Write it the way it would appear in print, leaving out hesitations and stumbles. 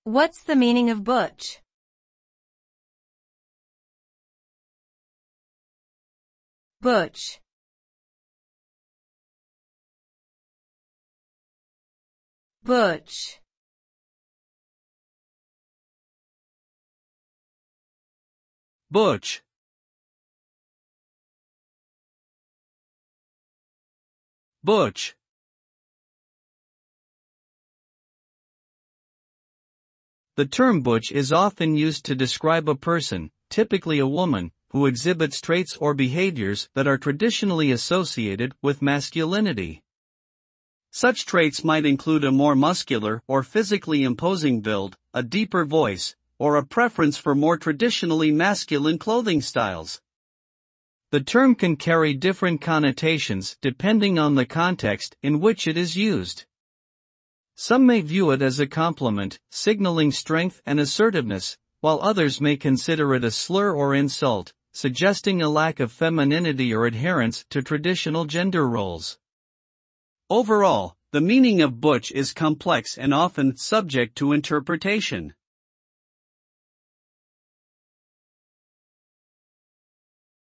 What's the meaning of butch? Butch. Butch. Butch. Butch. The term butch is often used to describe a person, typically a woman, who exhibits traits or behaviors that are traditionally associated with masculinity. Such traits might include a more muscular or physically imposing build, a deeper voice, or a preference for more traditionally masculine clothing styles. The term can carry different connotations depending on the context in which it is used. Some may view it as a compliment, signaling strength and assertiveness, while others may consider it a slur or insult, suggesting a lack of femininity or adherence to traditional gender roles. Overall, the meaning of butch is complex and often subject to interpretation.